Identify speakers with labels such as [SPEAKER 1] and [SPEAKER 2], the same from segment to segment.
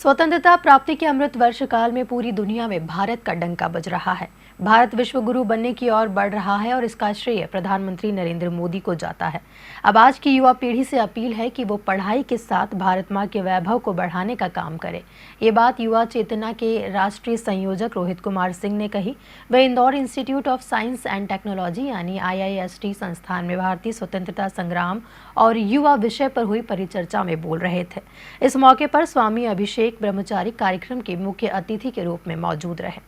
[SPEAKER 1] स्वतंत्रता प्राप्ति के अमृत वर्ष काल में पूरी दुनिया में भारत का डंका बज रहा है। भारत विश्व गुरु बनने की ओर बढ़ रहा है और इसका श्रेय प्रधानमंत्री नरेंद्र मोदी को जाता है। अब आज की युवा पीढ़ी से अपील है कि वो पढ़ाई के साथ भारत माँ के वैभव को बढ़ाने का काम करे। ये बात युवा चेतना के राष्ट्रीय संयोजक रोहित कुमार सिंह ने कही। वे Indore institute of science and technology यानी IIST संस्थान में भारतीय स्वतंत्रता संग्राम और युवा विषय पर हुई परिचर्चा में बोल रहे थे। इस मौके पर स्वामी अभिषेक ब्रह्मचारी कार्यक्रम के मुख्य अतिथि के रूप में मौजूद रहे।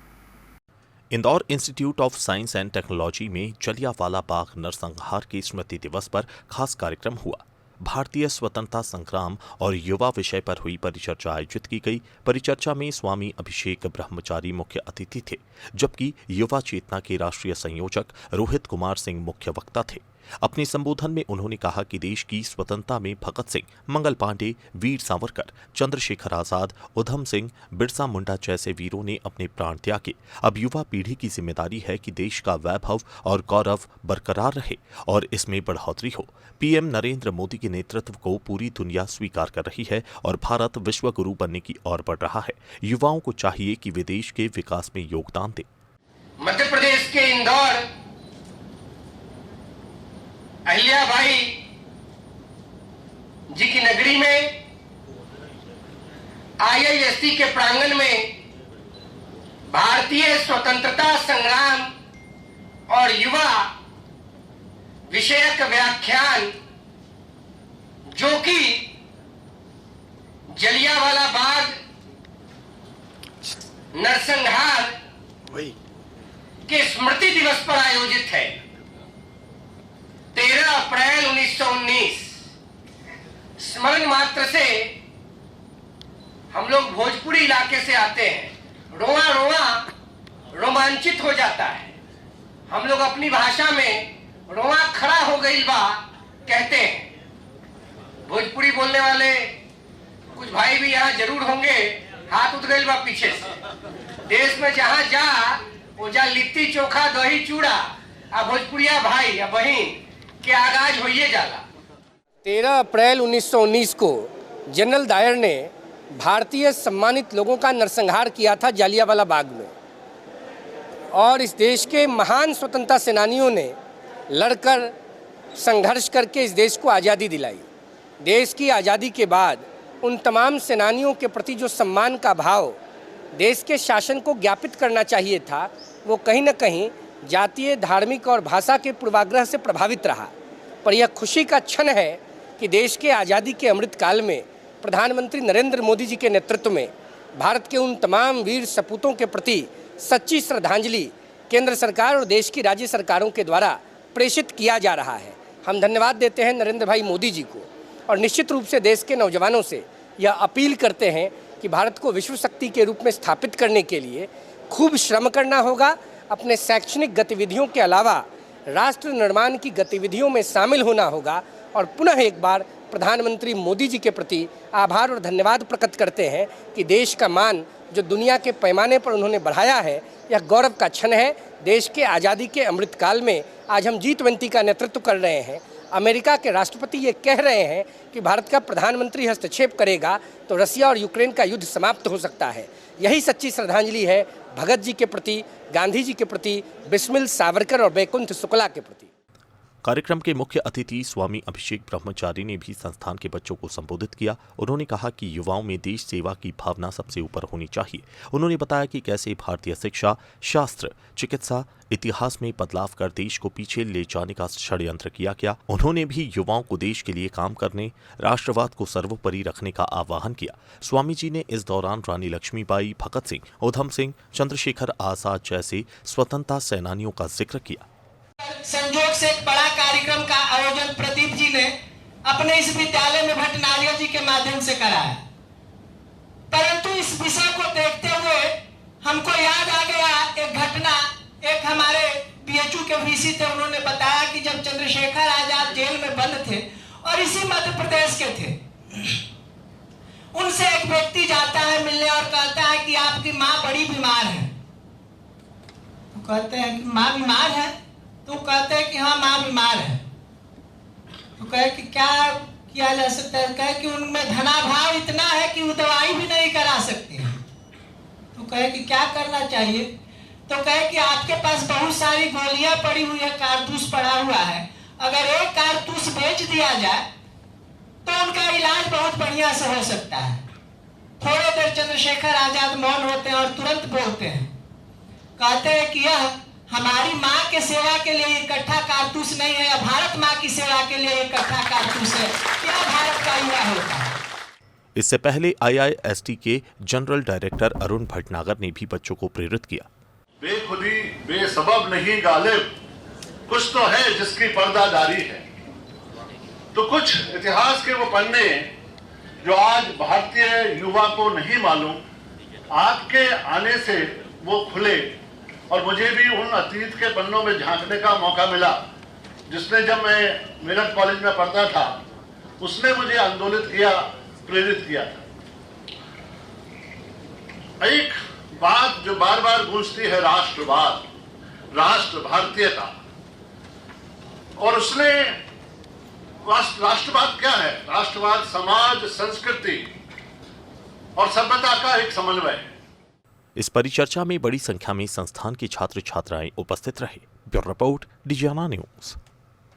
[SPEAKER 2] Indore institute of science and technology में जलियांवाला बाग नरसंहार के स्मृति दिवस पर खास कार्यक्रम हुआ। भारतीय स्वतंत्रता संग्राम और युवा विषय पर हुई परिचर्चा आयोजित की गई। परिचर्चा में स्वामी अभिषेक ब्रह्मचारी मुख्य अतिथि थे, जबकि युवा चेतना के राष्ट्रीय संयोजक रोहित कुमार सिंह मुख्य वक्ता थे। अपने संबोधन में उन्होंने कहा कि देश की स्वतंत्रता में भगत सिंह, मंगल पांडे, वीर सावरकर, चंद्रशेखर आजाद, उधम सिंह, बिरसा मुंडा जैसे वीरों ने अपने प्राण त्यागे। अब युवा पीढ़ी की जिम्मेदारी है कि देश का वैभव और गौरव बरकरार रहे और इसमें बढ़ोतरी हो। PM नरेंद्र मोदी के नेतृत्व को पूरी दुनिया स्वीकार कर रही है और भारत विश्व गुरु बनने की ओर बढ़ रहा है। युवाओं को चाहिए कि वे देश के विकास में योगदान दें।
[SPEAKER 3] मध्य प्रदेश के इंदौर अहिल्याबाई जी की नगरी में IIST के प्रांगण में भारतीय स्वतंत्रता संग्राम और युवा विषयक व्याख्यान, जो कि जलियांवाला बाग नरसंहार के स्मृति दिवस पर आयोजित है। 13 अप्रैल 1919 स्मरण मात्र से हम लोग भोजपुरी इलाके से आते हैं, रोआ रोआ रोमांचित हो जाता है। हम लोग अपनी भाषा में रोआ खड़ा हो गई बा कहते हैं। भोजपुरी बोलने वाले कुछ भाई भी यहाँ जरूर होंगे, हाथ उठ गई बा पीछे से। देश में जहां जा वो जा लिट्टी चोखा दही चूड़ा आ भोजपुरिया भाई या बहन के आगाज होइए जाला। 13 अप्रैल 1919 को जनरल डायर ने भारतीय सम्मानित लोगों का नरसंहार किया था जलियांवाला बाग में, और इस देश के महान स्वतंत्रता सेनानियों ने लड़कर संघर्ष करके इस देश को आज़ादी दिलाई। देश की आज़ादी के बाद उन तमाम सेनानियों के प्रति जो सम्मान का भाव देश के शासन को ज्ञापित करना चाहिए था, वो कहीं न कहीं जातीय, धार्मिक और भाषा के पूर्वाग्रह से प्रभावित रहा। पर यह खुशी का क्षण है कि देश के आज़ादी के अमृत काल में प्रधानमंत्री नरेंद्र मोदी जी के नेतृत्व में भारत के उन तमाम वीर सपूतों के प्रति सच्ची श्रद्धांजलि केंद्र सरकार और देश की राज्य सरकारों के द्वारा प्रेषित किया जा रहा है। हम धन्यवाद देते हैं नरेंद्र भाई मोदी जी को, और निश्चित रूप से देश के नौजवानों से यह अपील करते हैं कि भारत को विश्व शक्ति के रूप में स्थापित करने के लिए खूब श्रम करना होगा। अपने शैक्षणिक गतिविधियों के अलावा राष्ट्र निर्माण की गतिविधियों में शामिल होना होगा, और पुनः एक बार प्रधानमंत्री मोदी जी के प्रति आभार और धन्यवाद प्रकट करते हैं कि देश का मान जो दुनिया के पैमाने पर उन्होंने बढ़ाया है, यह गौरव का क्षण है। देश के आज़ादी के अमृत काल में आज हम G20 का नेतृत्व कर रहे हैं। अमेरिका के राष्ट्रपति ये कह रहे हैं कि भारत का प्रधानमंत्री हस्तक्षेप करेगा तो रसिया और यूक्रेन का युद्ध समाप्त हो सकता है। यही सच्ची श्रद्धांजलि है भगत जी के प्रति, गांधी जी के प्रति, बिस्मिल, सावरकर और बैकुंठ शुक्ला के प्रति।
[SPEAKER 2] कार्यक्रम के मुख्य अतिथि स्वामी अभिषेक ब्रह्मचारी ने भी संस्थान के बच्चों को संबोधित किया। उन्होंने कहा कि युवाओं में देश सेवा की भावना सबसे ऊपर होनी चाहिए। उन्होंने बताया कि कैसे भारतीय शिक्षा, शास्त्र, चिकित्सा, इतिहास में बदलाव कर देश को पीछे ले जाने का षड्यंत्र किया गया। उन्होंने भी युवाओं को देश के लिए काम करने, राष्ट्रवाद को सर्वोपरि रखने का आह्वान किया। स्वामी जी ने इस दौरान रानी लक्ष्मीबाई, भगत सिंह, उधम सिंह, चंद्रशेखर आजाद जैसे स्वतंत्रता सेनानियों का जिक्र किया।
[SPEAKER 4] संजोग से एक बड़ा कार्यक्रम का आयोजन प्रदीप जी ने अपने इस विद्यालय में भट्टाचार्य जी के माध्यम से कराया, परंतु इस विषय को देखते हुए हमको याद आ गया एक घटना। एक हमारे PHU के VC थे, उन्होंने बताया कि जब चंद्रशेखर आजाद जेल में बंद थे और इसी मध्य प्रदेश के थे, उनसे एक व्यक्ति जाता है मिलने और कहता है कि आपकी माँ बड़ी बीमार है। तो कहते हैं कि माँ बीमार है? तो कहते हैं कि हाँ माँ बीमार है। तो कहे कि क्या किया जा सकता है। कहे कि उनमें धनाभाव इतना है कि वो दवाई भी नहीं करा सकते हैं। तो कहे कि क्या करना चाहिए? तो कहे कि आपके पास बहुत सारी गोलियां पड़ी हुई है, कारतूस पड़ा हुआ है, अगर एक कारतूस बेच दिया जाए तो उनका इलाज बहुत बढ़िया से हो सकता है। थोड़े देर चंद्रशेखर आजाद मौन होते हैं और तुरंत बोलते हैं, कहते हैं कि यह हमारी माँ के सेवा के लिए इकट्ठा कारतूस नहीं है, यह भारत माँ की सेवा के लिए इकट्ठा कारतूस है। क्या भारत का युवा होता है?
[SPEAKER 2] इससे पहले IIST के जनरल डायरेक्टर अरुण भटनागर ने भी बच्चों को प्रेरित किया।
[SPEAKER 5] बेखुदी बेसबब नहीं गालिब, कुछ तो है जिसकी पर्दादारी है। तो कुछ इतिहास के वो पन्ने जो आज भारतीय युवा को नहीं मालूम, आपके आने से वो खुले और मुझे भी उन अतीत के पन्नों में झांकने का मौका मिला जिसने, जब मैं मेरठ कॉलेज में पढ़ता था, उसने मुझे आंदोलित किया, प्रेरित किया था। एक बात जो बार बार गूंजती है, राष्ट्रवाद, राष्ट्र भारतीयता, और उसने राष्ट्रवाद क्या है? राष्ट्रवाद समाज, संस्कृति और सभ्यता का एक समन्वय है।
[SPEAKER 2] इस परिचर्चा में बड़ी संख्या में संस्थान के छात्र छात्राएं उपस्थित रहे। Bureau report, Digiana news.